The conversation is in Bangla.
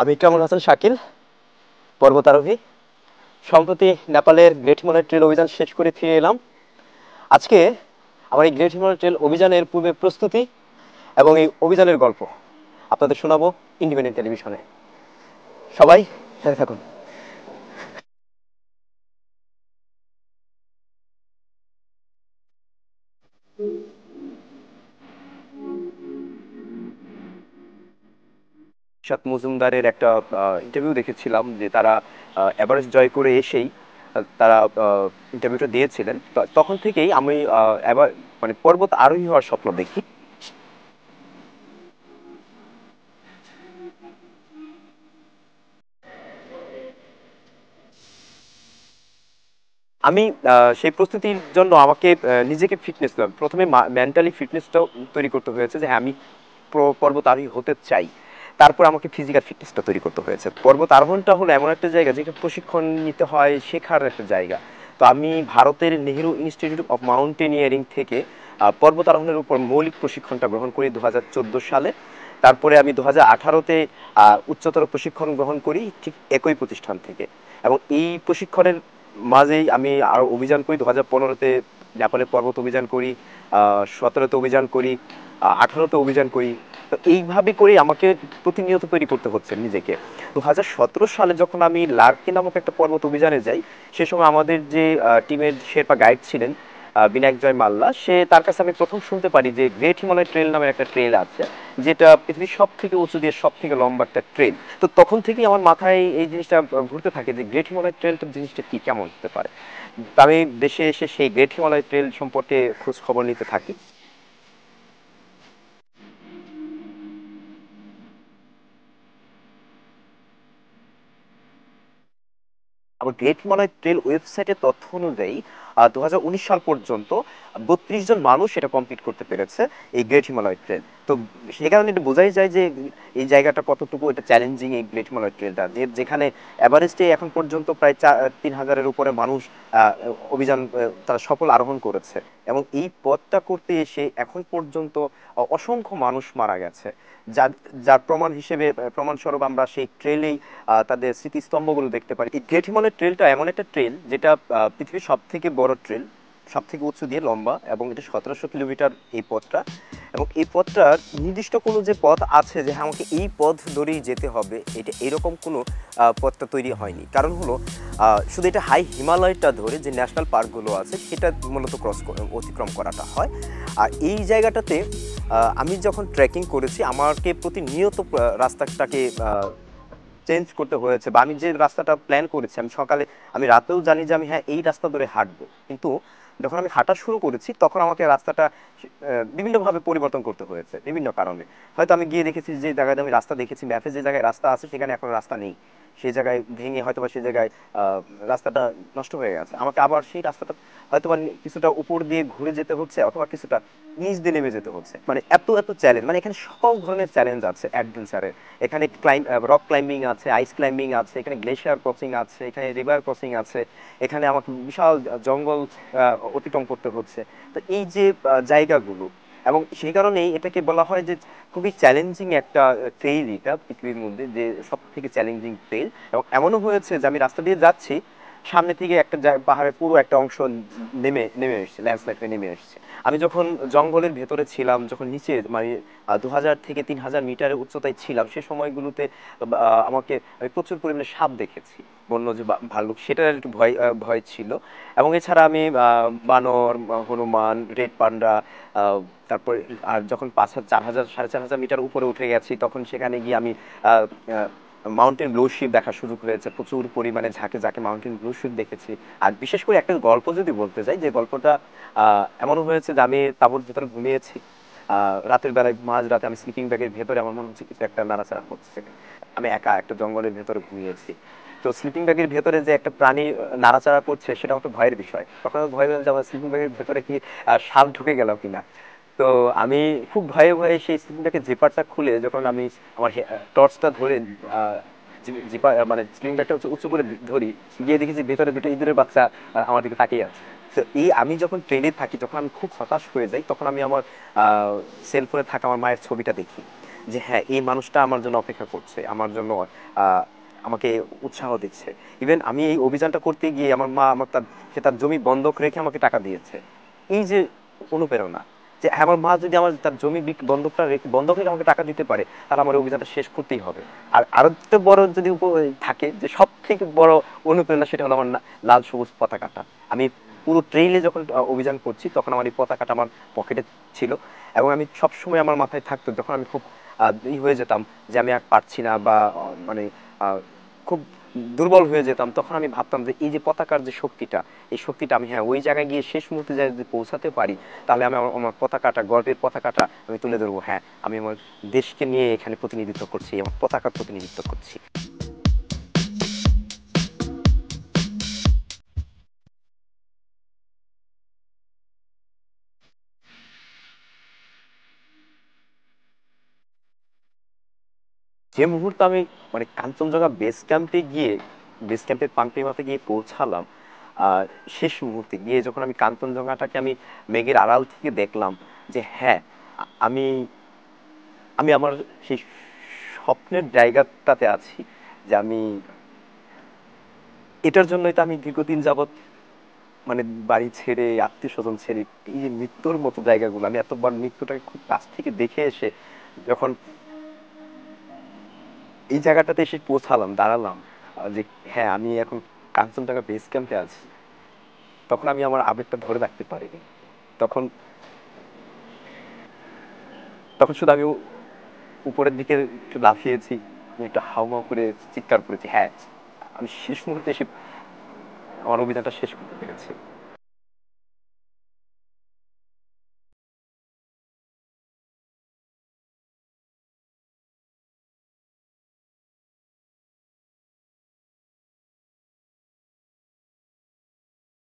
আমি কামরুল হাসান শাকিল, পর্বতারোহী। সম্প্রতি নেপালের গ্রেট হিমালয় ট্রেল অভিযান শেষ করে ফিরে এলাম। আজকে আমার এই গ্রেট হিমালয় ট্রেল অভিযানের পূর্বে প্রস্তুতি এবং এই অভিযানের গল্প আপনাদের শোনাবো ইন্ডিপেন্ডেন্ট টেলিভিশনে। সবাই সাথে থাকুন। সাত মজুমদারের একটা ইন্টারভিউ দেখেছিলাম যে তারা এভারেস্ট জয় করে এসেই তারা ইন্টারভিউটা দিয়েছিলেন। তখন থেকেই আমি মানে পর্বত আরোহী হওয়ার স্বপ্ন দেখি। আমি সেই প্রস্তুতির জন্য আমাকে নিজেকে ফিটনেস প্রথমে মেন্টালি ফিটনেসটাও তৈরি করতে হয়েছে যে হ্যাঁ আমি পর্বত আরোহী হতে চাই। তারপর আমাকে ফিজিক্যাল ফিটনেসটা তৈরি করতে হয়েছে। পর্বত আরোহণটা হলো এমন একটা জায়গা যেটা প্রশিক্ষণ নিতে হয়, শেখার একটা জায়গা। তো আমি ভারতের নেহেরু ইনস্টিটিউট অফ মাউন্টেনিয়ারিং থেকে পর্বত আরোহণের উপর মৌলিক প্রশিক্ষণটা গ্রহণ করি 2014 সালে। তারপরে আমি 2018-তে উচ্চতর প্রশিক্ষণ গ্রহণ করি ঠিক একই প্রতিষ্ঠান থেকে। এবং এই প্রশিক্ষণের মাঝেই আমি আরো অভিযান করি। 2015-তে নেপালে পর্বত অভিযান করি, 17-তে অভিযান করি, 18-তে অভিযান করি। তো এইভাবে করে আমাকে প্রতিনিয়ত তৈরি করতে হচ্ছে নিজেকে। 2017 সালে যখন আমি লার্কি নামক একটা পর্বত অভিযানে যাই, সে সময় আমাদের যে টিমের শেরপা গাইড ছিলেন বিনায়ক জয় মাল্লা, তার কাছে আমি প্রথম শুনতে পারি যে গ্রেট হিমালয় ট্রেল নামের একটা ট্রেল আছে, যেটা পৃথিবীর সব থেকে উঁচু দিয়ে সব থেকে লম্বা একটা ট্রেল। তো তখন থেকেই আমার মাথায় এই জিনিসটা ঘুরতে থাকে যে গ্রেট হিমালয় ট্রেলটা জিনিসটা কি, কেমন হতে পারে। তো আমি দেশে এসে সেই গ্রেট হিমালয় ট্রেল সম্পর্কে খোঁজ খবর নিতে থাকি। আবার গ্রেট হিমালয় ট্রেল ওয়েবসাইটের তথ্য অনুযায়ী 2019 সাল পর্যন্ত 32 জন মানুষ এটা কমপ্লিট করতে পেরেছে, এই গ্রেট হিমালয় ট্রেল। তো সেই কারণে এটা বোঝাই যায় যে এই জায়গাটা কতটুকু এটা চ্যালেঞ্জিং, এই গ্রেট হিমালয় ট্রেলটা যেখানে এভারেস্টে এখন পর্যন্ত প্রায় 3,000-এর উপরে মানুষ অভিযান তারা সফল আরোহণ করেছে। এবং এই পথটা করতে এসে এখন পর্যন্ত অসংখ্য মানুষ মারা গেছে। যার যার প্রমাণ হিসেবে প্রমাণস্বরূপ আমরা সেই ট্রেলেই তাদের স্মৃতিস্তম্ভগুলো দেখতে পারি। এই গ্রেট হিমালয় ট্রেলটা এমন একটা ট্রেল যেটা পৃথিবীর সব থেকে বড় ট্রেল, সব থেকে উঁচু দিয়ে লম্বা, এবং এটা 1700 কিলোমিটার এই পথটা। এবং এই পথটা নির্দিষ্ট কোনো যে পথ আছে যে হ্যাঁ আমাকে এই পথ ধরেই যেতে হবে, এটা এরকম কোনো পথটা তৈরি হয়নি। কারণ হলো শুধু এটা হাই হিমালয়টা ধরে যে ন্যাশনাল পার্কগুলো আছে সেটা মূলত অতিক্রম করাটা হয়। আর এই জায়গাটাতে আমি যখন ট্রেকিং করেছি আমাকে প্রতিনিয়ত রাস্তাটাকে চেঞ্জ করতে হয়েছে, বা আমি যে রাস্তাটা প্ল্যান করেছি আমি সকালে, আমি রাতেও জানি যে আমি হ্যাঁ এই রাস্তা ধরে হাঁটবো, কিন্তু যখন আমি হাঁটা শুরু করেছি তখন আমাকে রাস্তাটা বিভিন্নভাবে পরিবর্তন করতে হয়েছে বিভিন্ন কারণে। হয়তো আমি গিয়ে দেখেছি যে জায়গায় আমি রাস্তা দেখেছি ম্যাপে, যে জায়গায় রাস্তা আছে সেখানে এখন রাস্তা নেই, সেই জায়গায় ভেঙে হয়তো বা সেই জায়গায় রাস্তাটা নষ্ট হয়ে গেছে, আমাকে আবার সেই রাস্তাটা হয়তো বা কিছুটা উপর দিয়ে ঘুরে যেতে হচ্ছে অথবা কিছুটা নিচ দিয়ে নেমে যেতে হচ্ছে। মানে এত এত চ্যালেঞ্জ, মানে এখানে সকল ধরনের চ্যালেঞ্জ আছে অ্যাডভেঞ্চারের। এখানে রক ক্লাইম্বিং আছে, আইস ক্লাইম্বিং আছে, এখানে গ্লেশিয়ার ক্রসিং আছে, এখানে রিভার ক্রসিং আছে, এখানে আমাকে বিশাল জঙ্গল অতিক্রম করতে হচ্ছে। তো এই যে জায়গাগুলো, এবং সেই কারণেই এটাকে বলা হয় যে খুবই চ্যালেঞ্জিং একটা ট্রেইল, এটা পৃথিবীর মধ্যে যে সব থেকে চ্যালেঞ্জিং ট্রেইল। এবং এমনও হয়েছে যে আমি রাস্তা দিয়ে যাচ্ছি, সামনে থেকে একটা পাহাড়ের পুরো একটা অংশ নেমে নেমে এসছে, ল্যান্ডস্লাইড হয়ে নেমে এসছে। আমি যখন জঙ্গলের ভেতরে ছিলাম, যখন নিচে মানে 2,000 থেকে 3,000 মিটারের উচ্চতায় ছিলাম, সে সময়গুলোতে আমাকে আমি প্রচুর পরিমাণে সাপ দেখেছি, বন্য যে ভাল্লুক, সেটার একটু ভয় ভয় ছিল। এবং এছাড়া আমি বানর, হনুমান, রেড পান্ডা, তারপর আর যখন 5,000 4,000 4,500 মিটার উপরে উঠে গেছি তখন সেখানে গিয়ে আমি মাউন্টেন ব্লু শিপ দেখার সুযোগ হয়েছে, প্রচুর পরিমাণে ঝাঁকে ঝাঁকে মাউন্টেন ব্লু শিপ দেখেছি। আর বিশেষ করে একটা গল্প যদি বলতে চাই, যে গল্পটা এমনও হয়েছে যে আমি তাঁবুর ভেতরে ঘুমিয়েছি, রাতের বেলায় মাঝ রাতে আমি স্লিপিং ব্যাগের ভেতরে আমার মনে হচ্ছে কিছু একটা নাড়াচাড়া করছে, আমি একা একটা জঙ্গলের ভেতরে ঘুমিয়েছি। তো স্লিপিং ব্যাগের ভেতরে যে একটা প্রাণী নাড়াচাড়া করছে সেটা হতো ভয়ের বিষয়, তখন আমি ভয় পেলাম যে আমার স্লিপিং ব্যাগের ভেতরে কি সাপ ঢুকে গেল কিনা। তো আমি খুব ভয়ে ভয়ে সেই স্লিপিং ব্যাগের জিপারটা খুলে যখন আমি আমার টর্চটা ধরে জিপার মানে স্লিপিং ব্যাগটা উঁচু উঁচু করে ধরি, গিয়ে দেখি যে ভেতরে দুটো ইঁদুরের বাচ্চা আমার দিকে তাকিয়ে আছে। তো এই আমি যখন ট্রেনে থাকি, যখন আমি খুব হতাশ হয়ে যাই, তখন আমি আমার সেলফোনে থাকা আমার মায়ের ছবিটা দেখি, যে হ্যাঁ এই মানুষটা আমার জন্য অপেক্ষা করছে, আমার জন্য আহ, আমাকে উৎসাহ দিচ্ছে। ইভেন আমি এই অভিযানটা করতে গিয়ে আমার মা আমার সে তার জমি বন্ধক রেখে আমাকে টাকা দিয়েছে। এই যে অনুপ্রেরণা, যে হ্যাঁ, আমার মা যদি আমার তার জমি বন্ধক রেখে আমাকে টাকা দিতে পারে, তাহলে আমার ওই অভিযানটা শেষ করতেই হবে। আর আরো একটা বড় যদি থাকে, যে সব থেকে বড় অনুপ্রেরণা, সেটা হলো আমার লাল সবুজ পতাকাটা। আমি পুরো ট্রেইলে যখন অভিযান করছি, তখন আমার এই পতাকাটা আমার পকেটে ছিল, এবং আমি সবসময় আমার মাথায় থাকতো। যখন আমি খুব হয়ে যেতাম যে আমি আর পারছি না, বা মানে আহ, খুব দুর্বল হয়ে যেতাম, তখন আমি ভাবতাম যে এই যে পতাকার যে শক্তিটা, এই শক্তিটা আমি হ্যাঁ ওই জায়গায় গিয়ে শেষ মুহূর্তে যায় যদি পৌঁছাতে পারি, তাহলে আমি আমার পতাকাটা, গর্বের পতাকাটা আমি তুলে ধরবো। হ্যাঁ, আমি আমার দেশকে নিয়ে এখানে প্রতিনিধিত্ব করছি, আমার পতাকার প্রতিনিধিত্ব করছি। যে মুহূর্তে আমি মানে কাঞ্চনজঙ্ঘা বেস ক্যাম্পের পাংটি মাথা গিয়ে পৌঁছালাম, আর শেষ মুহূর্তে গিয়ে যখন আমি কাঞ্চনজঙ্ঘাটাকে আমি মেঘের আড়াল থেকে দেখলাম, যে হ্যাঁ আমি আমি আমার সেই স্বপ্নের জায়গাটাতে আছি, যে আমি এটার জন্যই তো আমি দীর্ঘদিন যাবৎ মানে বাড়ি ছেড়ে, আত্মীয় স্বজন ছেড়ে, এই যে মৃত্যুর মতো জায়গাগুলো, আমি এতবার মৃত্যুটাকে খুব কাছ থেকে দেখে এসে যখন এই জায়গাটাতে এসে পৌঁছালাম, দাঁড়ালাম, যে হ্যাঁ আমি এখন কাঞ্চনজঙ্ঘা বেস ক্যাম্পে আছি, তখন আমি আমার আবেগটা ধরে রাখতে পারিনি। তখন তখন শুধু আমি উপরের দিকে একটু লাফিয়েছি, আমি একটু হাউমাউ করে চিৎকার করেছি, হ্যাঁ আমি শেষ মুহূর্তে এসে আমার অভিযানটা শেষ করতে পেরেছি।